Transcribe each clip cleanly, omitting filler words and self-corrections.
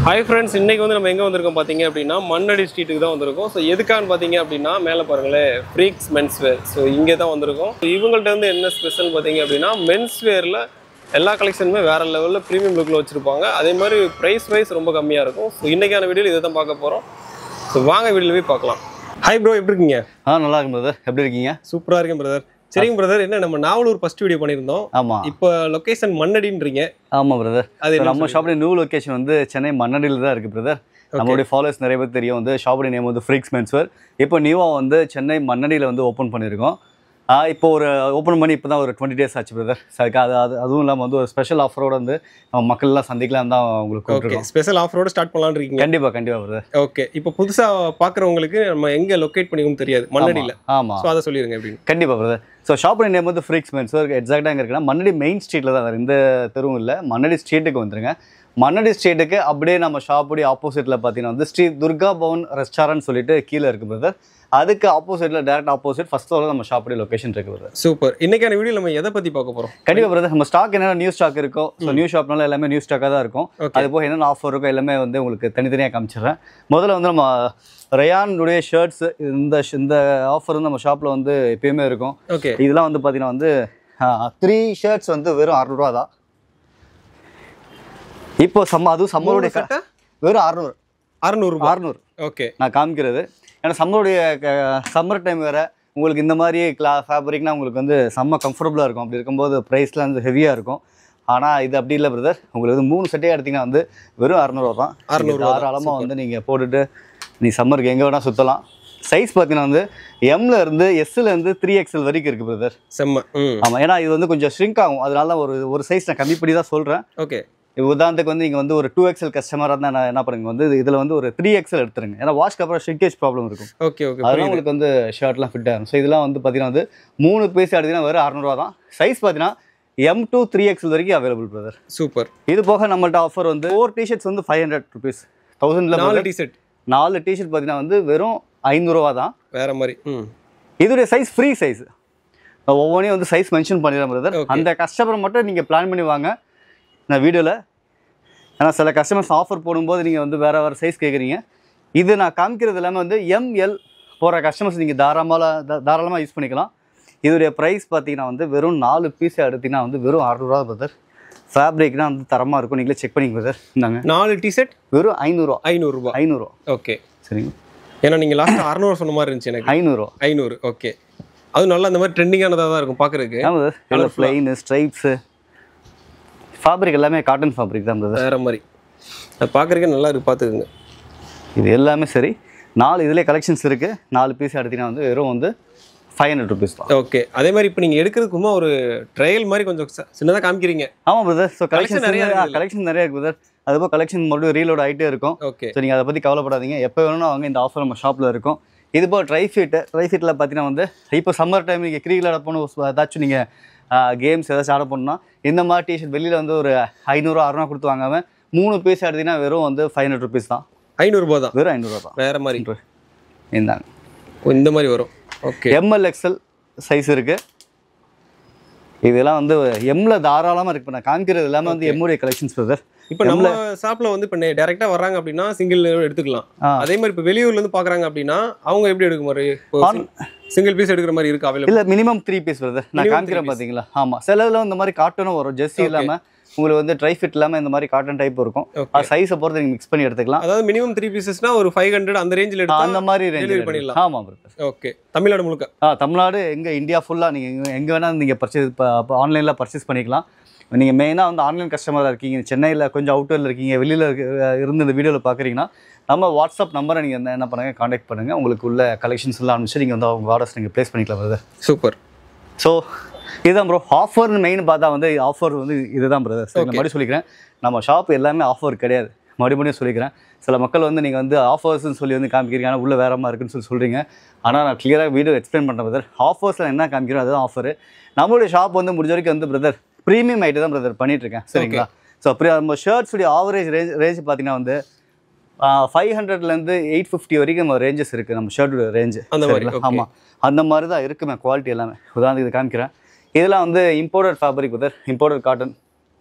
Hi friends, இன்னைக்கு வந்து நம்ம எங்க வந்திருக்கோம் பாத்தீங்க அப்படினா மண்ணடி ஸ்ட்ரீட்டுக்கு தான் வந்திருக்கோம். சோ எதுக்கான்னு பாத்தீங்க அப்படினா மேல பாருங்களே ஃப்ரீக்ஸ் மென்ஸ் வேர். சோ இங்க தான் வந்திருக்கோம். இவங்கள்ட்ட வந்து என்ன ஸ்பெஷல் பாத்தீங்க அப்படினா மென்ஸ் வேர்ல எல்லா கலெக்ஷனுமே வேற லெவல்ல பிரீமியம் லுக்ல வச்சிருப்பாங்க. அதே மாதிரி பிரைஸ் வைஸ் ரொம்ப கம்மியா இருக்கும். சோ இன்னைக்கான வீடியோல இத தான் பார்க்க போறோம். சோ வாங்க வீடியோல போய் பார்க்கலாம். ஹாய் ப்ரோ, எப்படி இருக்கீங்க? நல்லா இருக்கேன் பிரதர். எப்படி இருக்கீங்க? சூப்பரா இருக்கேன் பிரதர். சரிங்க பிரதர், என்ன நம்ம நாவலூர் ஃபர்ஸ்ட் வீடியோ பண்ணியிருந்தோம். ஆமா. இப்போ லொகேஷன் மண்ணடின்றீங்க. ஆமா பிரதர். அது நம்ம ஷாப்போட நியூ லொகேஷன் வந்து சென்னை மண்ணடியில் தான் இருக்கு பிரதர். நம்மளுடைய ஃபாலோவர்ஸ் நிறைய பேர் தெரியும். வந்து ஷாப்போட நேம் வந்து ஃப்ரீக்ஸ் மென்ஸ் வேர். இப்போ நியூவாக வந்து சென்னை மண்ணடியில் வந்து ஓப்பன் பண்ணியிருக்கோம். இப்போ ஒரு ஓப்பன் பண்ணி இப்போ தான் ஒரு 20 days ஆச்சு பிரதர். அதுவும் இல்லாமல் வந்து ஒரு ஸ்பெஷல் ஆஃபரோட வந்து நம்ம மக்கள்லாம் சந்திக்கலாம் தான் உங்களுக்கு கூப்பிட்டுருக்கோம். ஸ்பெஷல் ஆஃபரோட ஸ்டார்ட் பண்ணலாம்னு இருக்கீங்க? கண்டிப்பாக பிரதர். ஓகே, இப்போ புதுசாக பார்க்குறவங்களுக்கு நம்ம எங்கே லொக்கேட் பண்ணிக்கணும் தெரியாது, மண்ணடியில். ஆமாம், ஸோ அதை சொல்லிடுங்க எப்படி. கண்டிப்பாக பிரதர். ஸோ ஷாப்போட நேம் வந்து ஃப்ரீக்ஸ் மென்ஸ் வேர். எக்ஸாக்டாக எங்கே இருக்குன்னா மண்ணடி மெயின் ஸ்ட்ரீட்டில் தான். இந்த தெருவும் இல்லை, மண்ணடி ஸ்ட்ரீட்டுக்கு வந்துருங்க. மண்ணடி ஸ்ட்ரீட்டுக்கு அப்படியே நம்ம ஷாப்புடைய ஆப்போசிட்டில் பார்த்தீங்கன்னா வந்து ஸ்ரீ துர்கா பவன் ரெஸ்டாரண்ட் சொல்லிட்டு கீழே இருக்குது பிரதர். அதுக்கு ஆப்போசிட்டில் டேரக்ட் ஆப்போசிட் ஃபர்ஸ்ட் ஃப்ளோரில் நம்ம ஷாப்புடைய லொகேஷன் இருக்குது பிரதர். சூப்பர். இன்னைக்கான வீடியோ நம்ம எதை பற்றி பார்க்க போகிறோம்? கண்டிப்பாக பிரதர். நம்ம ஸ்டாக் என்னென்ன நியூ ஸ்டாக் இருக்கோ, ஸோ நியூ ஷாப்னால எல்லாமே நியூ ஸ்டாக்காக தான் இருக்கும். அது போக என்னென்ன ஆஃபர் இருக்கோ எல்லாமே வந்து உங்களுக்கு தனித்தனியாக காமிச்சிடுறேன். முதல்ல வந்து நம்ம ரயானுடைய ஷர்ட்ஸ், இந்த ஆஃபர் வந்து நம்ம ஷாப்பில் வந்து எப்பயுமே இருக்கும். ஓகே, இதெல்லாம் வந்து பார்த்தீங்கன்னா வந்து 3 ஷர்ட்ஸ் வந்து வெறும் 600 தான். இப்போ அதுவும் சம்மருடைய வெறும் 600. ஓகே, நான் காமிக்கிறது ஏன்னா சம்மர் டைம் வேறு. உங்களுக்கு இந்த மாதிரி ஃபேப்ரிக்னா உங்களுக்கு வந்து செம்ம கம்ஃபர்டபுளாக இருக்கும். அப்படி இருக்கும்போது ப்ரைஸ்லாம் வந்து ஹெவியாக இருக்கும். ஆனால் இது அப்படி இல்லை பிரதர். உங்களுக்கு வந்து 3 செட்டே எடுத்திங்கன்னா வந்து வெறும் 600 தான். 600 தாராளமாக வந்து நீங்கள் போட்டுட்டு நீ சம்மருக்கு எங்கே வேணால் சுற்றலாம். சைஸ் பார்த்தீங்கன்னா வந்து எம்ல இருந்து எஸ்லேருந்து 3XL வரைக்கும் இருக்குது பிரதர். செம்ம. ஆமாம், ஏன்னா இது வந்து கொஞ்சம் ஷ்ரிங்க் ஆகும். அதனால தான் ஒரு சைஸ் நான் கம்மி பண்ணி தான் சொல்கிறேன். ஓகே, உதாரணத்துக்கு வந்து நீங்கள் வந்து ஒரு 2XL கஸ்டமராக இருந்தால் நான் என்ன பண்ணுங்க வந்து இதில் வந்து ஒரு 3XL எடுத்துருங்க. ஏன்னா வாஷ்க்கு அப்புறம் ஷ்ரிங்கேஜ் ப்ராப்ளம் இருக்கும். ஓகே, அதெல்லாம் உங்களுக்கு வந்து ஷர்ட்லாம் ஃபிட் ஆகும். ஸோ இதெல்லாம் வந்து பார்த்தீங்கன்னா வந்து 3 பீஸ் எடுத்தீங்கன்னா வெறும் 600 தான். சைஸ் பார்த்தீங்கன்னா M to 3XL வரைக்கும் அவைலபிள் பிரதர். சூப்பர். இது போக நம்மள்ட்ட ஆஃபர் வந்து 4 டிஷர்ட்ஸ் வந்து 500 rupees. 1000ல 4 டிஷர்ட். 4 டிஷர்ட் பார்த்தீங்கன்னா வந்து வெறும் 500 தான். வேற மாதிரி. இதோடைய சைஸ் ஃப்ரீ சைஸ். ஒவ்வொன்றையும் வந்து சைஸ் மென்ஷன் பண்ணிடுறேன் பிரதர். அந்த கஸ்டமர் மட்டும் நீங்கள் பிளான் பண்ணி வாங்க நான் வீடியோவில். ஏன்னா சில கஸ்டமர்ஸ் ஆஃபர் போடும்போது நீங்கள் வந்து வேறு சைஸ் கேட்குறீங்க. இது நான் காமிக்கிறது எல்லாமே வந்து ML போகிற கஸ்டமர்ஸ் நீங்கள் தாராளமாக யூஸ் பண்ணிக்கலாம். இதோடைய ப்ரைஸ் பார்த்தீங்கன்னா வந்து வெறும் 4 பீஸ் எடுத்திங்கன்னா வந்து வெறும் 600 பிரதர். ஃபேப்ரிக்னா வந்து தரமாக இருக்கும். நீங்களே செக் பண்ணிங்க பிரதர். இந்தாங்க 4 டிஷர்ட் வெறும் 500. 500. ஓகே, சரிங்க. ஏன்னா நீங்கள் லாஸ்ட் 600 சொன்ன மாதிரி இருந்துச்சு எனக்கு. 500. ஓகே, அது நல்லா இந்த மாதிரி ட்ரெண்டிங்கானதாக தான் இருக்கும் பார்க்குறதுக்கு. ஆமாம் சார். ப்ளைனு ஸ்ட்ரைப்ஸு ஃபேப்ரிக் எல்லாமே காட்டன் ஃபேப்ரிக் தான் பிரதர். வேறு மாதிரி அது பார்க்குறதுக்கே நல்லா இருக்குது, பார்த்துக்குங்க. இது எல்லாமே சரி. 4 இதிலே கலெக்ஷன்ஸ் இருக்குது. 4 பீஸ் எடுத்திங்கன்னா வந்து வெறும் வந்து 500 rupees தான். ஓகே, அதே மாதிரி இப்போ நீங்கள் எடுக்கிறதுக்குமா ஒரு ட்ரையல் மாதிரி கொஞ்சம் சின்னதாக காமிக்கிறீங்க. ஆமாம் பிரதர். ஸோ கலெக்ஷன் நிறைய இருக்குது பிரதர். அதுபோல் கலெக்ஷன் மறுபடியும் ரீலோட் ஆகிட்டே இருக்கும். ஓகே, ஸோ நீங்கள் அதை பற்றி கவலைப்படாதீங்க. எப்போ வேணும்னா அவங்க இந்த ஆஃபர் நம்ம ஷாப்பில் இருக்கும். இது போல் ட்ரை ஃபிட்டில் பார்த்தீங்கன்னா வந்து இப்போ சம்மர் டைம் நீங்கள் கிரிக்கெட் ஆட போகணும், ஏதாச்சும் நீங்கள் கேம்ஸ் ஏதாச்சும் ஆட போகணுன்னா இந்த மாதிரி டிஷர்ட் வெளியில் வந்து ஒரு 500-600 கொடுத்து வாங்காமல் 3 பீஸ் எடுத்திங்கன்னா வெறும் வந்து 500 rupees தான். 500 தான். வெறும் 500 தான். வேறு மாதிரி இந்தாங்க இந்த மாதிரி வரும். ஓகே, ML XL சைஸ் இருக்குது. இதெல்லாம் வந்து எம்ல தாராளமாக இருக்குது. இப்போ நான் காமிக்கிறது எல்லாமே வந்து எம்முடைய கலெக்ஷன்ஸ் பிரதர். இப்போ நம்ம ஷாப்பில் வந்து இப்போ டேரெக்டாக வர்றாங்க அப்படின்னா சிங்கிள் எடுத்துக்கலாம். அதே மாதிரி இப்போ வெளியூர்லேருந்து பார்க்குறாங்க அப்படின்னா அவங்க எப்படி எடுக்க மாதிரி சிங்கிள் பீஸ் எடுக்கிற மாதிரி இருக்கு அவைலபிள்? இல்லை, மினிமம் 3 பீஸ் பிரதர். நான் காமிக்கிறேன் பார்த்தீங்களா. ஆமாம், சிலதில் இந்த மாதிரி காட்டனும் வரும். ஜெர்சி இல்லாமல் உங்களுக்கு வந்து ட்ரை ஃபிட் இல்லாமல் இந்த மாதிரி காட்டன் டைப் இருக்கும். சைஸை பொறுத்து நீங்கள் மிக்ஸ் பண்ணி எடுத்துக்கலாம். அதாவது மினிமம் 3 பீசஸ்னா ஒரு 500 அந்த ரேஞ்சில் எடுத்து அந்த மாதிரி டெலிவரி பண்ணிடலாம். ஆமாம் பிரதர். ஓகே, தமிழ்நாடு முழுக்க. தமிழ்நாடு இந்தியா ஃபுல்லாக நீங்கள் எங்கே வேணால் நீங்கள் ஆன்லைனில் பர்ச்சேஸ் பண்ணிக்கலாம். நீங்கள் மெயினாக வந்து ஆன்லைன் கஸ்டமராக இருக்கீங்க, சென்னையில் கொஞ்சம் அவுட்டரில் இருக்கீங்க, வெளியில் இருந்து இந்த வீடியோவில் பார்க்குறீங்கன்னா நம்ம வாட்ஸ்அப் நம்பரை நீங்கள் என்ன பண்ணுங்கள், காண்டாக்ட் பண்ணுங்கள். உங்களுக்கு உள்ள கலெக்ஷன்ஸ் எல்லாம் அனுப்பிச்சு நீங்கள் வந்து அவங்க ஆர்டர்ஸ் நீங்கள் ப்ளேஸ் பண்ணிக்கலாம் பிரதர். சூப்பர். ஸோ இதுதான் ப்ரோ ஆஃபர். மெயின் பார்த்தா வந்து ஆஃபர் வந்து இதுதான் பிரதர். மறுபடியும் சொல்லிக்கிறேன், நம்ம ஷாப் எல்லாமே ஆஃபர் கிடையாது. மறுபடியும் சொல்லிக்கிறேன். சில மக்கள் வந்து நீங்கள் வந்து ஆஃபர்ஸ்ன்னு சொல்லி வந்து காமிக்கிறீங்க, ஆனால் உள்ள வேற மாதிரி இருக்குன்னு சொல்கிறீங்க. ஆனால் நான் கிளியராக வீடியோ எக்ஸ்பிளைன் பண்ணுறேன் பிரதர். ஆஃபர்ஸில் என்ன காமிக்கிறோம் அதுதான் ஆஃபர். நம்மளுடைய ஷாப் வந்து முடிஞ்ச வரைக்கும் வந்து பிரதர் ப்ரீமியம் ஐட்டம் தான் பிரதர் பண்ணிகிட்ருக்கேன். சரிங்களா. ஸோ நம்ம ஷர்ட்ஸுடைய ஆவரேஜ் ரேஞ்ச் பார்த்தீங்கன்னா வந்து 500லேருந்து 850 வரைக்கும் நம்ம ரேஞ்சஸ் இருக்குது. நம்ம ஷர்ட்டோட ரேஞ்சு அந்த மாதிரி. ஆமாம், அந்த மாதிரி தான் இருக்குமே குவாலிட்டி எல்லாமே. உதாரணத்துக்கு இது காமிக்கிறேன். இதெல்லாம் வந்து imported fabric brother. Imported cotton.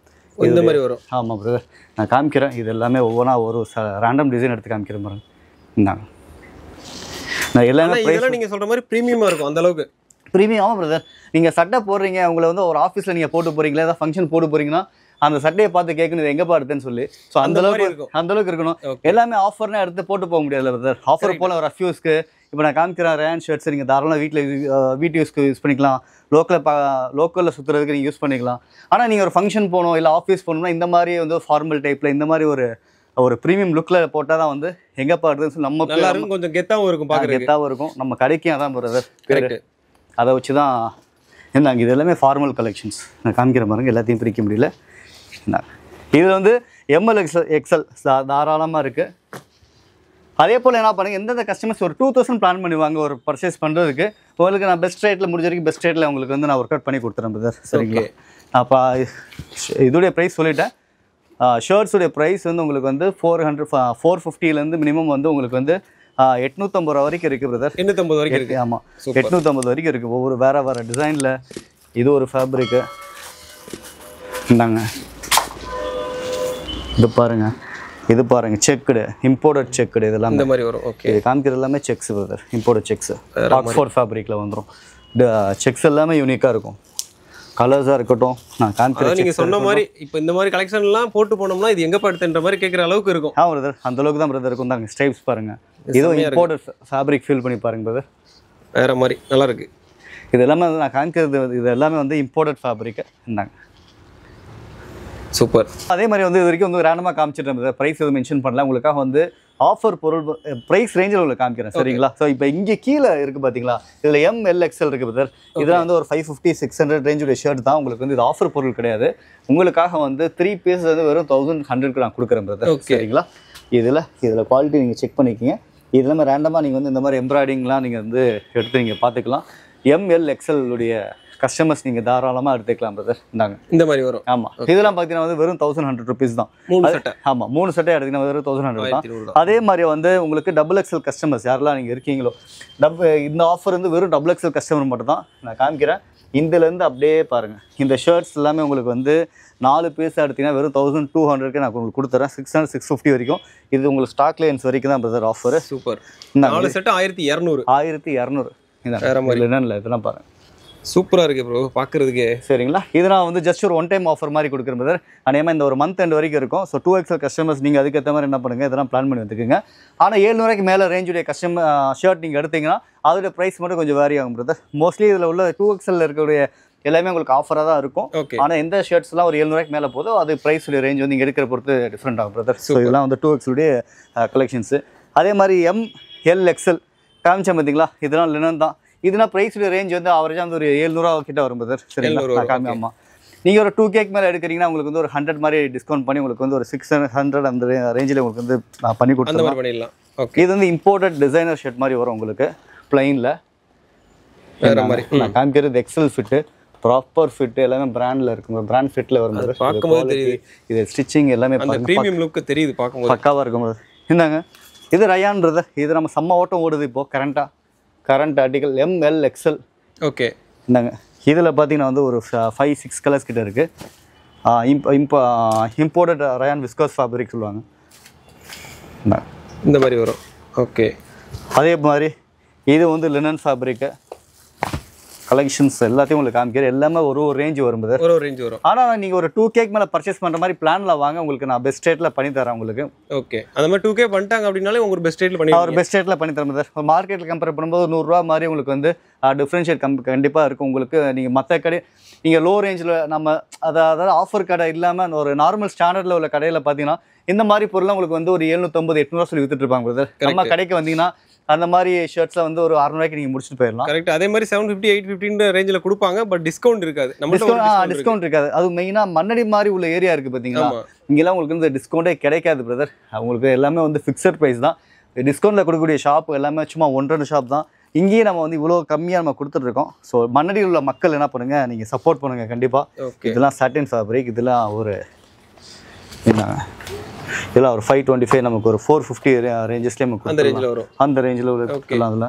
இந்த மாதிரி வரும். ஆமாம் பிரதர், நான் காமிக்கிறேன். இது எல்லாமே ஒவ்வொன்றா ஒரு ரேண்டம் டிசைன் எடுத்து காமிக்கிறேன் பாருங்க. இந்தாங்க, நான் எல்லாமே இதெல்லாம் நீங்கள் சொல்கிற மாதிரி ப்ரீமியமாக இருக்கும் அந்த அளவுக்கு. ப்ரீமியம். ஆமாம் பிரதர், நீங்கள் சட்டை போடுறீங்க, உங்களை வந்து ஒரு ஆஃபீஸில் நீங்கள் போட்டு போகிறீங்களா, ஏதாவது ஃபங்க்ஷன் போட்டு போகிறீங்கன்னா அந்த சட்டையை பார்த்து கேட்கணும் இது எங்கேப்பா எடுத்துன்னு சொல்லி. ஸோ அந்த அளவுக்கு இருக்கணும். எல்லாமே ஆஃபர்னா எடுத்து போட்டு போக முடியாது பிரதர். ஆஃபர் போல் ஒரு ரஃப்யூஸ்க்கு இப்போ நான் காமிக்கிறேன் ரேன் ஷர்ட்ஸ் நீங்கள் தாராளமாக வீட்டு யூஸ்க்கு யூஸ் பண்ணிக்கலாம். லோக்கலில் சுற்றுறதுக்கு நீங்கள் யூஸ் பண்ணிக்கலாம். ஆனால் நீங்கள் ஒரு ஃபங்க்ஷன் போகணும் இல்லை ஆஃபீஸ் போகணும்னா இந்த மாதிரி வந்து ஃபார்மல் டைப்பில் இந்த மாதிரி ஒரு ப்ரீமியம் லுக்கில் போட்டால் தான் வந்து எங்கே பாடுறதுன்னு சொல்லி நம்ம நல்லா இருக்கும், கொஞ்சம் கெத்தாகவும் இருக்கும், பார்க்க கெத்தாகவும் இருக்கும். நம்ம கடைக்கும் அதான் பிரதர் கரெக்ட். அதை வச்சு தான் என்னங்க இது எல்லாமே ஃபார்மல் கலெக்ஷன்ஸ் நான் காமிக்கிற பாருங்க. எல்லாத்தையும் பிரிக்க முடியல. இதில் வந்து எம்எல் எக்ஸ்எல் தாராளமாக இருக்குது. அதே போல் என்ன பண்ணுங்க, எந்தெந்த கஸ்டமர்ஸ் ஒரு 2000 பிளான் பண்ணுவாங்க ஒரு பர்ச்சேஸ் பண்ணுறதுக்கு, உங்களுக்கு நான் பெஸ்ட் ரேட்டில் முடிஞ்ச வரைக்கும் பெஸ்ட் ரேட்டில் உங்களுக்கு வந்து நான் ஒர்க் அவுட் பண்ணி கொடுத்துறேன் பிரதர். சரிங்களா? அப்போ இதோடைய ப்ரைஸ் சொல்லிட்டேன். ஷர்ட்ஸுடைய ப்ரைஸ் வந்து உங்களுக்கு வந்து 450 மினிமம் வந்து உங்களுக்கு வந்து 850 ரூபா வரைக்கும் இருக்குது பிரதர். 850 வரைக்கும் இருக்குது. ஆமாம், 850 வரைக்கும் இருக்குது. ஒவ்வொரு வேறு டிசைனில். இது ஒரு ஃபேப்ரிக்கு. இந்தாங்க, இது பாருங்க செக்குடு, இம்போர்ட்டட் செக்குடு. இதெல்லாம் இந்த மாதிரி வரும். ஓகே, இது காமிக்கிறது எல்லாமே checks brother, imported checks. Oxford ஃபேப்ரிக்கில் வந்துடும். செக்ஸ் எல்லாமே யூனிக்காக இருக்கும். கலர்ஸாக இருக்கட்டும், நான் காமிக்கிறேன். நீங்கள் சொன்ன மாதிரி இப்போ இந்த மாதிரி கலெக்ஷன்லாம் போட்டு போனோம்னா இது எங்கே படுத்துன்ற மாதிரி கேட்குற அளவுக்கு இருக்கும். பிரதர் அந்த அளவுக்கு தான் பிரதர் இருக்கும். தாங்க ஸ்ட்ரைப்ஸ் பாருங்கள், இதுவும் இம்போர்ட்டட் ஃபேப்ரிக் ஃபீல் பண்ணி பாருங்க பிரதர். வேறு மாதிரி நல்லா இருக்குது. இது எல்லாமே வந்து நான் காமிக்கிறது இது எல்லாமே வந்து இம்போர்ட்டட் ஃபேப்ரிக்கு. இருந்தாங்க சூப்பர். அதே மாதிரி வந்து இது வரைக்கும் வந்து ரேண்டமாக காமிச்சிட்டு ப்ரைஸ் எதுவும் மென்ஷன் பண்ணல. உங்களுக்காக வந்து ஆஃபர் பொருள் ப்ரைஸ் ரேஞ்சில் உங்களுக்கு காமிக்கிறேன். சரிங்களா? ஸோ இப்போ இங்கே கீழே இருக்குது பார்த்தீங்களா, இதில் MLXL இருக்குது பிரதர். இதெல்லாம் வந்து ஒரு 550-600 ரேஞ்சுடைய ஷர்ட் தான். உங்களுக்கு வந்து இது ஆஃபர் பொருள் கிடையாது. உங்களுக்காக வந்து 3 பீஸ் வந்து வெறும் 1100க்கு நான் கொடுக்குறேன் பிரதர். சரிங்களா? இதில் குவாலிட்டி நீங்கள் செக் பண்ணிக்கிங்க. இது இல்லாமல் ரேண்டமாக நீங்கள் வந்து இந்த மாதிரி எம்ப்ராய்டிங்லாம் நீங்கள் வந்து எடுத்து நீங்கள் பார்த்துக்கலாம். MLXL உடைய கஸ்டமர்ஸ் நீங்கள் தாராளமாக எடுத்துக்கலாம் பிரதர். இந்தாங்க இந்த மாதிரி வரும். ஆமாம், இதெல்லாம் பார்த்தீங்கன்னா வந்து வெறும் 1100 ருபீஸ் தான். 3 சட்டை. ஆமாம், 3 சட்டை எடுத்தீங்கன்னா வெறும் 1100 தான். அதே மாதிரி வந்து உங்களுக்கு XXL கஸ்டமர்ஸ் யாரெல்லாம் நீங்கள் இருக்கீங்களோ, இந்த ஆஃபர் வந்து வெறும் XXL கஸ்டமர் மட்டும் தான் நான் காமிக்கிறேன். இதுலேருந்து அப்படியே பாருங்கள், இந்த ஷர்ட்ஸ் எல்லாமே உங்களுக்கு வந்து 4 பீஸ் எடுத்தீங்கன்னா வெறும் 1200க்கு நான் உங்களுக்கு கொடுத்துறேன். 600-650 வரைக்கும். இது உங்களுக்கு ஸ்டாக் லைன்ஸ் வரைக்கும் தான் பிரதர் ஆஃபர். சூப்பர். 4 சட்டை 1200 இதான் இதெல்லாம் பாருங்கள். சூப்பராக இருக்குது ப்ரோ பார்க்குறதுக்கு. சரிங்களா? இது நான் வந்து ஜஸ்ட் ஒரு 1 டைம் ஆஃபர் மாதிரி கொடுக்குறேன் பிரதர். அதேமாதிரி இந்த ஒரு மந்த் எண்ட் வரைக்கும் இருக்கும். ஸோ 2XL கஸ்டமர்ஸ் நீங்கள் அதுக்கேற்ற மாதிரி என்ன பண்ணுங்கள், இதெல்லாம் பிளான் பண்ணி வந்துக்குங்க. ஆனால் 700 மேலே ரேஞ்சுடைய ஷர்ட் நீங்கள் எடுத்தீங்கன்னா அதோட ப்ரைஸ் மட்டும் கொஞ்சம் வேரி ஆகும் பிரதர். மோஸ்ட்லி இதில் உள்ள 2XL இருக்கக்கூடிய எல்லாமே உங்களுக்கு ஆஃபராக தான் இருக்கும். ஆனால் எந்த ஷர்ட்ஸ்லாம் ஒரு 700 மேலே போதோ அது ப்ரைஸுடைய ரேஞ்ச் வந்து நீங்கள் எடுக்கிற பொறுத்து டிஃப்ரெண்ட் ஆகும் பிரதர். ஸோ இதெல்லாம் வந்து 2XL கலெக்ஷன்ஸு. அதே மாதிரி MLXL காமிச்சேன் பார்த்தீங்களா, இதெல்லாம் லினன் தான். இதுனா ப்ரைஸுடைய ரேஞ்ச் வந்து ஆவரேஜாக வந்து ஒரு 700 கிட்ட வரும் பிரதர். சரிங்களா? காமி. ஆமாம், நீங்கள் ஒரு 2K மேலே எடுக்கிறீங்கன்னா உங்களுக்கு வந்து ஒரு 100 மாதிரி டிஸ்கவுண்ட் பண்ணி உங்களுக்கு வந்து ஒரு 600 அந்த ரேஞ்சில் உங்களுக்கு வந்து நான் பண்ணி கொடுத்துருவேன். இது வந்து இம்போர்ட்டட் டிசைனர் ஷர்ட் மாதிரி வரும் உங்களுக்கு பிளைனில். வேறு மாதிரி நான் காமிக்கிறது XL ஃபிட்டு, ப்ராப்பர் ஃபிட் எல்லாமே பிராண்டில் இருக்கும். பிராண்ட் ஃபிட்டில் வரும். பார்க்கும்போது தெரியுது. இது ஸ்டிச்சிங் எல்லாமே ப்ரீமியம் லுக்கு தெரியுது, பார்க்கும்போது பக்காவாக இருக்கும். இந்தாங்க, இது ரயான்றது. இது நம்ம செம்ம ஓட்டம் ஓடுது இப்போது கரண்ட் ஆர்டிகல் MLXL. ஓகே. இந்தாங்க, இதில் பார்த்தீங்கன்னா வந்து ஒரு 5-6 கலர்ஸ் கிட்ட இருக்குது. இம்போர்ட்டட் ரயான் விஸ்கோஸ் ஃபேப்ரிக் சொல்லுவாங்க. இந்த மாதிரி வரும். ஓகே. அதே மாதிரி இது வந்து லினன் ஃபேப்ரிக்கு கலெக்ஷன்ஸ் எல்லாத்தையும் உங்களுக்கு காமிக்கிறேன். எல்லாமே ஒரு ரேஞ்ச் வரும் பிரதர். ஒரு ரேஞ்ச் வரும். ஆனால் நீங்கள் ஒரு 2K மேலே பர்ச்சேஸ் பண்ணுற மாதிரி பிளானில் வாங்க, உங்களுக்கு நான் பெஸ்ட் ரேட்டில் பண்ணி தரேன் உங்களுக்கு. ஓகே. அந்த மாதிரி 2K பண்ணிட்டாங்க அப்படின்னாலே உங்களுக்கு பெஸ்ட் ரேட்டில் பண்ணி ஒரு பெஸ்ட் ரேட்டில் பண்ணி தரேன் பிரதர். மார்க்கெட்டில் கம்பேர் பண்ணும்போது 100 ரூபா மாதிரி உங்களுக்கு வந்து டிஃப்ரென்ஷியேட் கண்டிப்பாக இருக்கும் உங்களுக்கு. நீங்கள் மற்ற கடை நீங்கள் லோ ரேஞ்சில் நம்ம அதாவது ஆஃபர் கடை இல்லாமல் ஒரு நார்மல் ஸ்டாண்டர்டில் உள்ள கடையில் பார்த்தீங்கன்னா இந்த மாதிரி பொருளாக உங்களுக்கு வந்து ஒரு 750-800 சொல்லி வித்துட்டு இருப்பாங்க பிரதர். நம்ம கடைக்கு வந்தீங்கன்னா அந்த மாதிரி ஷர்ட்ஸில் வந்து ஒரு 600 நீங்கள் முடிச்சுட்டு போயிடலாம். கரெக்ட். அதே மாதிரி 750-850 ரேஞ்சில் கொடுப்பாங்க. பட் டிஸ்கவுண்ட் இருக்காது. டிஸ்கவுண்ட் இருக்காது. அது மெயினாக மண்ணடி மாதிரி உள்ள ஏரியா இருக்குது பார்த்தீங்களா, இங்கெல்லாம் உங்களுக்கு வந்து டிஸ்கவுண்டே கிடைக்காது பிரதர். உங்களுக்கு எல்லாமே வந்து ஃபிக்ஸட் ப்ரைஸ் தான். டிஸ்கவுண்ட்டில் கொடுக்கக்கூடிய ஷாப் எல்லாமே சும்மா 1-2 ஷாப் தான். இங்கேயே நம்ம வந்து இவ்வளோ கம்மியாக நம்ம கொடுத்துட்ருக்கோம். ஸோ மண்ணடியில் உள்ள மக்கள் என்ன பண்ணுங்கள், நீங்கள் சப்போர்ட் பண்ணுங்கள் கண்டிப்பாக. இதெல்லாம் சாட்டின் ஃபேப்ரிக். இதெல்லாம் ஒரு என்னங்க, இதெல்லாம் ஒரு 525 நமக்கு ஒரு 450 ரேஞ்சஸ்லேயே நமக்கு அந்த ரேஞ்சில் வரும். அந்த ரேஞ்சில் ஒரு அதில்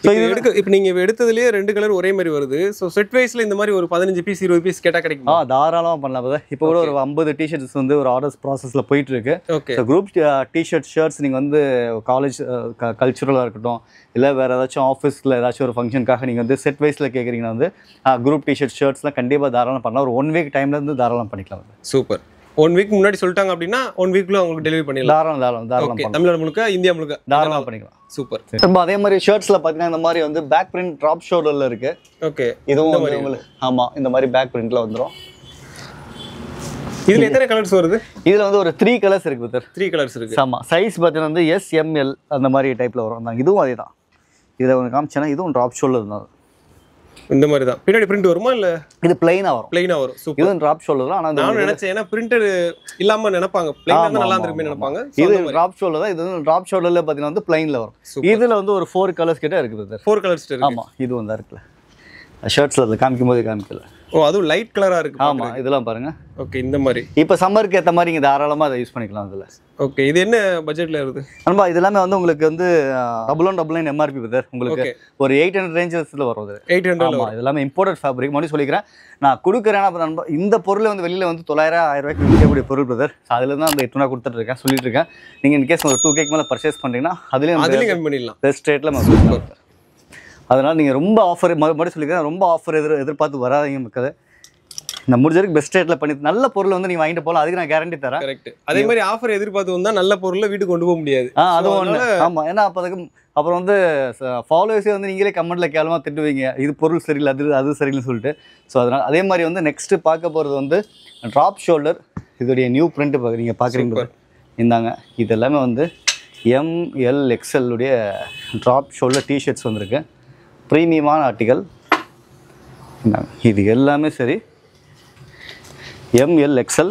ஸோ இது இப்போ நீங்கள் எடுத்ததுலேயே 2 கலர் ஒரே மாதிரி வருது. ஸோ செட் வைஸில் இந்த மாதிரி ஒரு 15 பீஸ் 20 பீஸ் கேட்டால் கிடைக்குமா? தாராளமாக பண்ணலாம் brother. இப்போ கூட ஒரு 50 டிஷர்ட்ஸ் வந்து ஒரு ஆர்டர்ஸ் ப்ராசஸில் போயிட்டு இருக்கு. Okay. So group T-shirt shirts நீங்கள் வந்து காலேஜ் கல்ச்சுரலாக இருக்கட்டும், இல்லை வேறு ஏதாச்சும் ஆஃபீஸில் ஏதாச்சும் ஒரு ஃபங்க்ஷனுக்காக நீங்கள் வந்து செட் வைஸில் கேட்குறீங்கன்னா வந்து குரூப் டிஷர்ட் ஷர்ட்ஸ்லாம் கண்டிப்பாக தாராளம் பண்ணலாம். ஒரு 1 வீக் டைம்லேருந்து தாராளம் பண்ணிக்கலாம். சூப்பர். 1 வீக் முன்னாடி சொல்லிட்டாங்க அப்படின்னா 1 வீக்குள்ள உங்களுக்கு டெலிவரி பண்ணிடலாம். தாராளம் தமிழ்நாடு முழுக்க, இந்தியா முழுக்க தாராளமாக பண்ணிக்கலாம். சூப்பர். ரொம்ப அதே மாதிரி ஷர்ட்ஸில் பார்த்தீங்கன்னா இந்த மாதிரி வந்து பேக் பிரிண்ட் ட்ராப் ஷோல்டரில் இருக்கு. ஓகே. இதுவும் வந்து உங்களுக்கு ஆமாம் இந்த மாதிரி பேக் பிரிண்ட்ல வந்துடும். இதில் எத்தனை கலர்ஸ் வருது? இதில் வந்து ஒரு 3 கலர்ஸ் இருக்கு brother. 3 கலர்ஸ் இருக்கு. ஆமாம். சைஸ் பார்த்தீங்கன்னா வந்து SML அந்த மாதிரி டைப்பில் வரும். இதுவும் அதே தான். இதை ஒன்று காமிச்சேன்னா இதுவும் ட்ராப் ஷோல்டர் தான். இந்த மாதிரி தான். பின்னாடி பிரிண்ட் வருமா இல்லை இது பிளைனாக வரும்? பிளைனாக வரும். சூப்பர். இதுவும் ட்ராப் ஷோல்டர் தான். ஆனால் நான் நினைச்சேன் ஏன்னா பிரிண்டட் இல்லாமல் நினைப்பாங்க, பிளைனாக தான் நல்லா இருந்திருக்குமே நினைப்பாங்க. இது ட்ராப் ஷோல்டர் தான். இது வந்து ட்ராப் ஷோல்டரில் பார்த்தீங்கன்னா வந்து பிளைனில் வரும். இதில் வந்து ஒரு 4 கலர்ஸ் கிட்ட இருக்குது brother. 4 கலர்ஸ் இருக்கு. ஆமாம். இது வந்து இருக்குல்ல ஷர்ட்ஸில் அது காமிக்கும் போது காமிக்கல. ஓ, அதுவும் லைட் கலராக இருக்கு. ஆமாம். இதெல்லாம் பாருங்க. ஓகே. இந்த மாதிரி இப்போ சம்மருக்கு ஏற்ற மாதிரி நீங்கள் தாராளமாக அதை யூஸ் பண்ணிக்கலாம். அதில் ஓகே. இது என்ன பட்ஜெட்டில் இருக்குது? நண்பா இது எல்லாமே வந்து உங்களுக்கு வந்து 1199 MRP brother. உங்களுக்கு ஒரு 800 ரேஞ்சஸில் வரும். 800. ஆமாம். இது எல்லாமே இம்போர்ட்டட் ஃபேப்ரிக். மறுபடியும் சொல்லிக்கிறேன், நான் கொடுக்குறேன் நண்பா. இந்த பொருள் வந்து வெளியில் வந்து 900-1000 ரூபாய்க்கு விற்கக்கூடிய பொருள் brother. அதில் தான் அந்த 800 கொடுத்துட்டு இருக்கேன், சொல்லிட்டு இருக்கேன். நீங்கள் இன்கேஸ் ஒரு 2K மேலே பர்ச்சேஸ் பண்ணுறீங்கன்னா அதுலேயும் கம்மி பண்ணிடலாம். பெஸ்ட் ரேட்டில் நம்ம. அதனால் நீங்கள் ரொம்ப ஆஃபர் மறுபடியும் சொல்லிக்கிறேன், ரொம்ப ஆஃபர் எதிர்பார்த்து வராதீங்க மக்கள். நான் முடிஞ்ச வரைக்கும் பெஸ்ட் ரேட்டில் பண்ணி நல்ல பொருள் வந்து நீங்கள் வாங்கிட்டு போகலாம். அதுக்கு நான் கேரண்டி தரேன். கரெக்ட். அதே மாதிரி ஆஃபர் எதிர்பார்த்து வந்தால் நல்ல பொருளை வீட்டுக்கு கொண்டு போக முடியாது. அதுவும் ஒன்று. ஆமாம். ஏன்னா அப்போ அதுக்கு அப்புறம் வந்து ஃபாலோவர்ஸே வந்து நீங்களே கமெண்ட்டில் கேவலமாக திட்டுவீங்க, இது பொருள் சரியில்லை, அது சரியில்லைன்னு சொல்லிட்டு. ஸோ அதனால் அதே மாதிரி வந்து நெக்ஸ்ட்டு பார்க்க போகிறது வந்து ட்ராப் ஷோல்டர். இதோடைய நியூ பிரிண்ட்டு நீங்கள் பார்க்குறீங்க. இந்தாங்க. இது எல்லாமே வந்து ML XL உடைய ட்ராப் ஷோல்டர் டிஷர்ட்ஸ் வந்திருக்கு. ப்ரீமியமான ஆர்டிகல். இது எல்லாமே சரி ML XL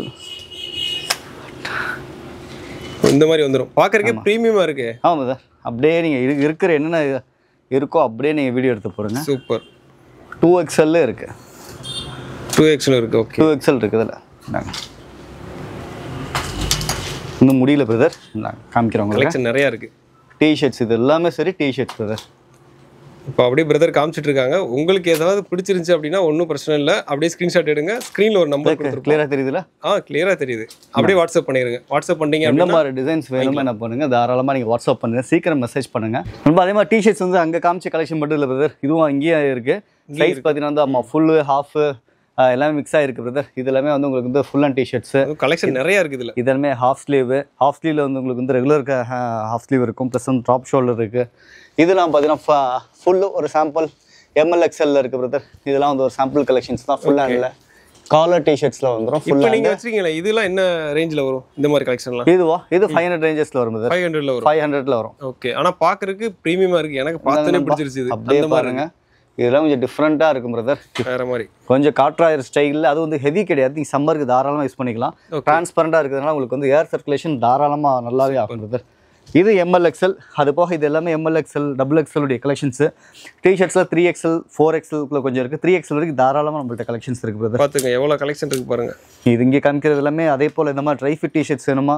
இந்த மாதிரி வந்துடும். பார்க்கறதுக்கே ப்ரீமியமாக இருக்கு. ஆமாம் சார். அப்படியே நீங்கள் இருக்கிற என்னென்ன இருக்கோ அப்படியே நீங்கள் வீடியோ எடுத்து போடுங்க. சூப்பர். 2XL இருக்குது. 2XL இருக்குது. ஓகே. 2XL இருக்குது. இதில் இன்னும் முடியல பிரதர். நான் காமிக்கிறவங்க கலெக்ஷன் நிறையா இருக்குது. டிஷர்ட்ஸ் இது எல்லாமே சரி டிஷர்ட்ஸ் பிரதர். இப்போ அப்படியே பிரதர் காமிச்சிட்டு இருக்காங்க. உங்களுக்கு ஏதாவது பிடிச்சிருந்துச்சு அப்படின்னா ஒன்றும் பிரச்சனை இல்லை, அப்படியே ஸ்க்ரீன்ஷாட் எடுங்க. ஸ்க்ரீனில் ஒரு நம்பர் கொடுத்துருக்கோம். கிளியராக தெரியுதுல? கிளியராக தெரியுது. அப்படியே வாட்ஸ்அப் பண்ணிடுங்க. வாட்ஸ்அப் பண்ணிங்க எந்த மாதிரி டிசைன்ஸ் வேணுமோ என்ன பண்ணுங்கள், தாராளமாக நீங்கள் வாட்ஸ்அப் பண்ணுங்கள், சீக்கிரம் மெசேஜ் பண்ணுங்கள். ரொம்ப அதே மாதிரி டிஷர்ட்ஸ் வந்து அங்கே காமிச்ச கலெக்ஷன் மட்டும் இல்லை பிரதர், இதுவும் அங்கேயே இருக்குது. சைஸ் பார்த்தீங்கன்னா வந்து ஆமாம் ஃபுல்லு ஹாஃபு எல்லாமே மிக்ஸ் ஆகிருக்கு பிரதர். இது எல்லாமே வந்து உங்களுக்கு வந்து ஃபுல் அண்ட் டிஷர்ட்ஸு கலெக்ஷன் நிறையா இருக்குது. இதில் இது எல்லாமே ஹாஃப் ஸ்லீவில் வந்து உங்களுக்கு வந்து ரெகுலர் ஹாஃப் ஸ்லீவ் இருக்கும், ப்ளஸ் வந்து ட்ராப் ஷோல்டர் இருக்குது. இதெல்லாம் பார்த்தீங்கன்னா ஃபுல்லு ஒரு சாம்பிள் ML XL இருக்குது பிரதர். இதெல்லாம் வந்து ஒரு சாம்பிள் கலெக்ஷன்ஸ் தான். ஃபுல் ஹேண்டில் காலர் டிஷர்ட்ஸில் வந்துடும். இப்போ நீங்கள் வச்சுருக்கீங்களா, இதெல்லாம் என்ன ரேஞ்சில் வரும் இந்த மாதிரி கலெக்ஷன்லாம்? இது 500 ரேஞ்சஸில் வரும் பிரதர். 500ல் வரும். 500ல் வரும். ஓகே. ஆனால் பார்க்குறதுக்கு ப்ரீமியமாக இருக்குது. எனக்கு பார்த்தோன்னே பிடிச்சிருச்சு. இது அப்படியே பாருங்க. இதெல்லாம் கொஞ்சம் டிஃப்ரெண்ட்டாக இருக்கும் பிரதர். வேறு மாதிரி கொஞ்சம் காட்ராயர் ஸ்டைலில். அது வந்து ஹெவி கிடையாது, நீங்கள் சம்மருக்கு தாராளமாக யூஸ் பண்ணிக்கலாம். டிரான்ஸ்பரண்டாக இருக்கிறதுனால உங்களுக்கு வந்து ஏர் சர்க்குலேஷன் தாராளமாக நல்லாவே ஆகும் பிரதர். இது ML XL. அது போக இது எல்லாமே ML XL XXL உடைய கலெக்ஷன்ஸு. டிஷர்ட்ஸில் 3XL 4XL கொஞ்சம் இருக்குது. 3XL வரைக்கும் தாராளமாக நம்மள்ட்ட கலெக்ஷன்ஸ் இருக்குது பிரதர். பார்த்துங்க எவ்வளோ கலெக்ஷன் இருக்குது பாருங்கள். இது இங்கே காமிக்கிறது எல்லாமே. அதே போல் இந்த மாதிரி ட்ரை ஃபிட் டிஷர்ட்ஸ் வேணுமா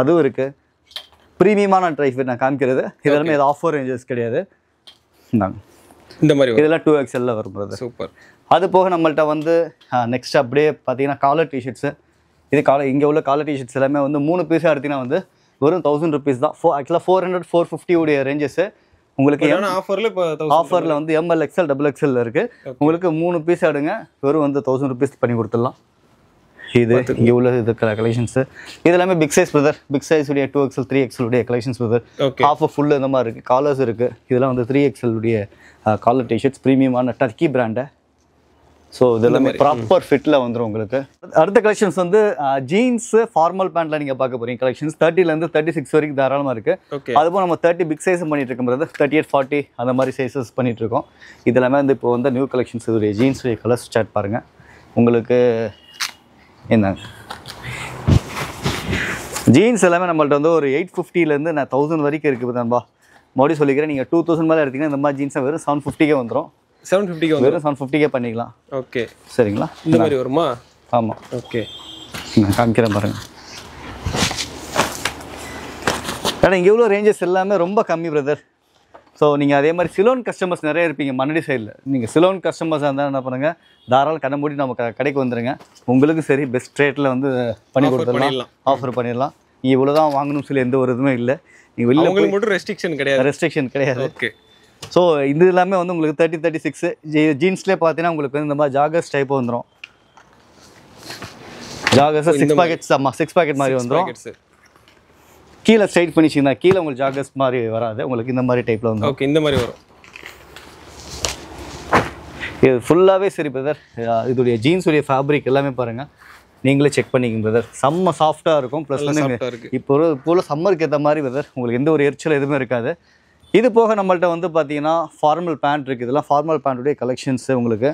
அதுவும் இருக்குது. ப்ரீமியமான ட்ரை ஃபிட் நான் காமிக்கிறது. இது எல்லாமே இது ஆஃபர் ரேஞ்சஸ் கிடையாது. இந்த மாதிரி இதெல்லாம் 2XLல வரும் பிரதர். சூப்பர். அது போக நம்மள்ட்ட வந்து நெக்ஸ்ட் அப்படியே பார்த்தீங்கன்னா காலர் டிஷர்ட்ஸு. இது இங்கே உள்ள காலர் டிஷர்ட்ஸ் எல்லாமே வந்து 3 பீஸாக எடுத்தீங்கன்னா வந்து வெறும் 1000 rupees தான். ஆக்சுவலாக 400 450 உடைய ரேஞ்சஸ் உங்களுக்கு. ஆஃபரில் வந்து ML XL XXL இருக்குது. உங்களுக்கு 3 பீஸ் எடுங்க வெறும் வந்து 1000 rupees பண்ணி கொடுத்துடலாம். இது இங்கே உள்ள இது கலெக்ஷன்ஸு. இது எல்லாமே big size brother. Big size உடைய 2XL 3XL உடைய கலெக்ஷன்ஸ் பிரதர். ஹாஃப் ஃபுல்லு இந்த மாதிரி இருக்குது. காலர்ஸ் இருக்குது. இதெல்லாம் வந்து 3XL உடைய காலர் டிஷர்ட்ஸ் ப்ரீமியமான டர்க்கி பிராண்டை. ஸோ இதெல்லாமே ப்ராப்பர் ஃபிட்டில் வந்துடும் உங்களுக்கு. அடுத்த கலெக்ஷன்ஸ் வந்து ஜீன்ஸு ஃபார்மல் பேண்ட்டில் நீங்கள் பார்க்க போகிறீங்க. கலெக்ஷன்ஸ் 30லேருந்து 36 வரைக்கும் தாராளமாக இருக்குது. அதுபோல் நம்ம 30 பிக் சைஸ் பண்ணிட்டு இருக்கோம் பிரதர். 38 40 அந்த மாதிரி சைஸஸ் பண்ணிகிட்டு இருக்கோம். இதெல்லாமே வந்து இப்போ வந்து நியூ கலெக்ஷன்ஸ். இதோடைய ஜீன்ஸ் கலர்ஸ் ஸ்டார்ட் பாருங்கள். உங்களுக்கு என்னங்க ஜீன்ஸ் எல்லாமே நம்மள்ட்ட வந்து ஒரு 850லேருந்து 1000 வரைக்கும் இருக்குது நண்பா. மறுபடியும் சொல்லிக்கிறேன், நீங்கள் 2000 மேலே எடுத்தீங்கன்னா இந்த மாதிரி ஜீன்ஸை வெறும் 750 வந்துடும். 750 வெறும் 750 பண்ணிக்கலாம். ஓகே சரிங்களா? இந்த மாதிரி வருமா? ஆமாம். ஓகே நான் காமிக்கிறேன் பாருங்கள். ஏன்னா இங்கே எவ்வளோ ரேஞ்சஸ் எல்லாமே ரொம்ப கம்மி பிரதர். ஸோ நீங்கள் அதே மாதிரி சிலோன் கஸ்டமர்ஸ் நிறைய இருப்பீங்க மண்ணடி சைடில். நீங்கள் சிலோன் கஸ்டமர்ஸாக இருந்தால் என்ன பண்ணுங்கள், தாராளம் கண்ண மூடி நம்ம கடைக்கு வந்துடுங்க. உங்களுக்கு சரி பெஸ்ட் ரேட்டில் வந்து பண்ணி கொடுத்துடலாம், ஆஃபர் பண்ணிடலாம். நீங்கள் இவ்வளோ தான் வாங்கணும்னு சொல்லி எந்த ஒரு இதுவுமே இல்லை. நீங்கள் வெளியில் மட்டும் ரெஸ்ட்ரிக்ஷன் கிடையாது. ஓகே. ஸோ இது எல்லாமே வந்து உங்களுக்கு 30-36 ஜீன்ஸ்லேயே பார்த்தீங்கன்னா உங்களுக்கு வந்து இந்த மாதிரி ஜாகர்ஸ் டைப் வந்துடும். Joggers 6 pockets. ஆமாம், 6 பாக்கெட் மாதிரி வந்துடும். கீழே ஸ்ட்ரைட் ஃபினிஷிங் தான், கீழே உங்களுக்கு ஜாகர்ஸ் மாதிரி வராது, உங்களுக்கு இந்த மாதிரி டைப்பில் வந்து. ஓகே, இந்த மாதிரி வரும். இது ஃபுல்லாகவே சரி பிரதர். இதோடைய ஜீன்ஸுடைய ஃபேப்ரிக் எல்லாமே பாருங்கள், நீங்களே செக் பண்ணிக்கங்க பிரதர். செம்ம சாஃப்டாக இருக்கும். ப்ளஸ் வந்து இப்போ சம்மருக்கு ஏற்ற மாதிரி பிரதர் உங்களுக்கு எந்த ஒரு எரிச்சல் எதுவுமே இருக்காது. இது போக நம்மள்ட்ட வந்து பார்த்தீங்கன்னா ஃபார்மல் பேண்ட் இருக்குது. இதெல்லாம் ஃபார்மல் பேண்ட்டுடைய கலெக்ஷன்ஸு உங்களுக்கு.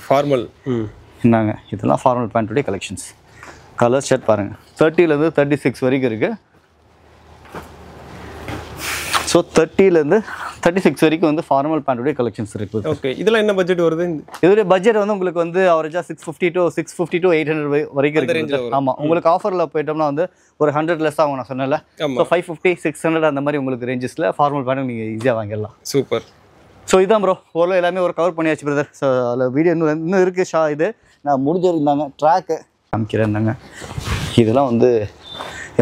ஃபார்மல் என்னங்க, இதெல்லாம் ஃபார்மல் பேண்ட்டுடைய கலெக்ஷன்ஸ். கலர் ஷர்ட் பாருங்கள், 30லேருந்து 36 வரைக்கும் இருக்குது. ஸோ 30லேருந்து 36 வரைக்கும் வந்து ஃபார்மல் பேண்ட்டுடைய கலெக்ஷன்ஸ் இருக்குது. ஓகே, இதெல்லாம் என்ன பட்ஜெட் வருது? இதோடைய பட்ஜெட் வந்து உங்களுக்கு வந்து அவரேஜாக 650 to 800 வரைக்கும் இருக்குது. ஆமாம், உங்களுக்கு ஆஃபரில் போயிட்டோம்னா வந்து ஒரு 100 லெஸ் ஆகும். நான் சொன்னேன்ல, ஸோ 550, 600 அந்த மாதிரி உங்களுக்கு ரேஞ்சஸில் ஃபார்மல் பேண்ட் நீங்கள் ஈஸியாக வாங்கிடலாம். சூப்பர். ஸோ இதான் ப்ரோ, ஓரளவு எல்லாமே ஒரு கவர் பண்ணியாச்சு பிரதர். ஸோ அதில் வீடியோ இன்னும் இருக்குது. இது நான் முடிஞ்சிருந்தாங்க ட்ராக்கு காமிக்கிறேன்னாங்க. இதெல்லாம் வந்து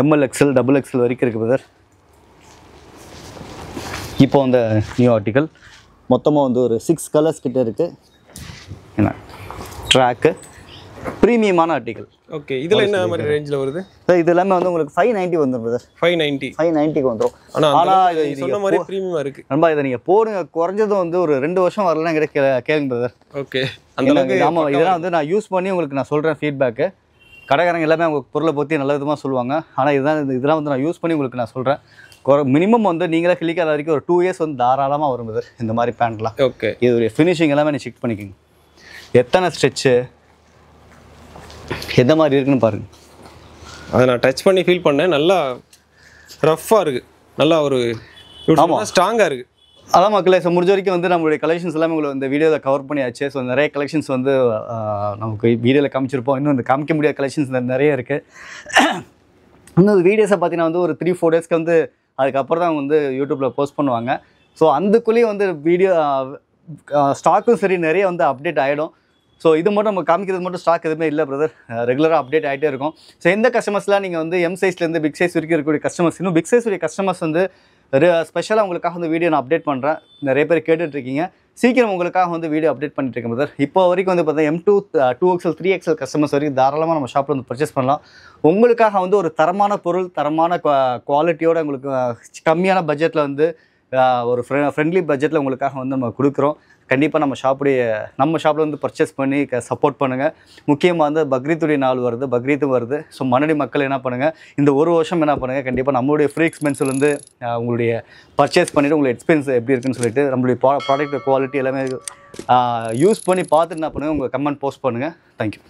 ML, XL, XXL வரைக்கும் இருக்குது பிரதர். இப்போ அந்த நியூ ஆர்டிக்கல் மொத்தமாக வந்து ஒரு 6 கலர்ஸ் கிட்ட இருக்குது. என்ன ட்ராக்கு ப்ரீமியமான ஆர்டிக்கல். ஓகே, இதில் என்ன மாதிரி ரேஞ்சில் வருது? சார் இது எல்லாமே வந்து உங்களுக்கு 590 வந்துடும் பிரதர். 590க்கு வந்துடும். ஆனால் இது சொன்ன மாதிரி ப்ரீமியமாக இருக்குது. நண்பா இதை நீங்கள் போடுங்க, குறைஞ்சது வந்து ஒரு 2 வருஷம் வரலாம் கிட்ட கேளுங்க பிரதர். ஓகே, அந்த அளவுக்கு. ஆமாம், இதெல்லாம் வந்து நான் யூஸ் பண்ணி உங்களுக்கு நான் சொல்கிறேன் ஃபீட்பேக்கு. கடைக்காரங்க எல்லாமே அவங்க பொருளை பற்றி நல்ல விதமாக சொல்லுவாங்க. ஆனால் இதெல்லாம் வந்து நான் யூஸ் பண்ணி உங்களுக்கு நான் சொல்கிறேன். மினிமம் வந்து நீங்களே கிளிக்காத வரைக்கும் ஒரு 2 இயர்ஸ் வந்து தாராளமாக வரும் பிரதர் இந்த மாதிரி பேண்ட்லாம். ஓகே, இதோடைய ஃபினிஷிங் எல்லாமே நீ செக் பண்ணிக்கோங்க, எத்தனை ஸ்ட்ரெச்சு எந்த மாதிரி இருக்குன்னு பாருங்கள். அதை நான் டச் பண்ணி ஃபீல் பண்ணேன். நல்லா ரஃப்பாக இருக்குது, நல்லா ஒரு ஸ்ட்ராங்காக இருக்குது. அதான் மக்களே, ஸோ முடிஞ்ச வரைக்கும் வந்து நம்மளுடைய கலெக்ஷன்ஸ் எல்லாமே உங்களுக்கு இந்த வீடியோவில் கவர் பண்ணியாச்சு. ஸோ நிறைய கலெக்ஷன்ஸ் வந்து நமக்கு வீடியோவில் காமிச்சிருப்போம். இன்னும் இந்த காமிக்க முடியாத கலெக்ஷன்ஸ் நிறைய இருக்குது. இன்னும் வீடியோஸை பார்த்தீங்கன்னா வந்து ஒரு 3-4 டேஸ்க்கு வந்து அதுக்கப்புறம் தான் வந்து யூடியூப்பில் போஸ்ட் பண்ணுவாங்க. ஸோ அதுக்குள்ளேயும் வந்து வீடியோ ஸ்டாக்கும் சரி நிறைய வந்து அப்டேட் ஆகிடும். ஸோ இது மட்டும் நம்ம காமிக்கிறது மட்டும் ஸ்டாக் எதுவுமே இல்லை பிரதர், ரெகுலராக அப்டேட் ஆகிட்டே இருக்கும். ஸோ எந்த கஸ்டமர்ஸ்லாம் நீங்கள் வந்து M சைஸ்லேருந்து பிக் சைஸ் வரைக்கும் இருக்கக்கூடிய கஸ்டமர்ஸ், இன்னும் பிக் சைஸ் உடைய கஸ்டமர்ஸ் வந்து ஸ்பெஷலாக உங்களுக்காக வந்து வீடியோ நான் அப்டேட் பண்ணுறேன். நிறைய பேர் கேட்டுட்ருக்கீங்க, சீக்கிரம் உங்களுக்காக வந்து வீடியோ அப்டேட் பண்ணிட்டுருக்கேன் பிரதர். இப்போ வரைக்கும் வந்து பார்த்தா M2, 2XL, 3XL கஸ்டமர்ஸ் வரைக்கும் தாராளமாக நம்ம ஷாப்பில் வந்து பர்ச்சேஸ் பண்ணலாம். உங்களுக்காக வந்து ஒரு தரமான பொருள், தரமான குவாலிட்டியோட உங்களுக்கு கம்மியான பட்ஜெட்டில் வந்து ஒரு ஃப்ரெண்ட்லி பட்ஜெட்டில் உங்களுக்காக வந்து நம்ம கொடுக்குறோம். கண்டிப்பாக நம்ம ஷாப்பில் வந்து பர்ச்சேஸ் பண்ணி சப்போர்ட் பண்ணுங்கள். முக்கியமாக வந்து பக்ரீத்துடைய நாள் வருது, பக்ரீத்தும் வருது. ஸோ மண்ணடி மக்கள் என்ன பண்ணுங்கள், இந்த ஒரு வருஷம் என்ன பண்ணுங்கள், கண்டிப்பாக நம்மளுடைய ஃப்ரீ எக்ஸ்பென்ஸ்லேருந்து உங்களுடைய பர்ச்சேஸ் பண்ணிவிட்டு உங்களுக்கு எக்ஸ்பென்ஸ் எப்படி இருக்குன்னு சொல்லிட்டு நம்மளுடைய ப்ராடக்ட் குவாலிட்டி எல்லாமே யூஸ் பண்ணி பார்த்துட்டு என்ன பண்ணுங்கள், உங்கள் கமெண்ட் போஸ்ட் பண்ணுங்கள். தேங்க்யூ.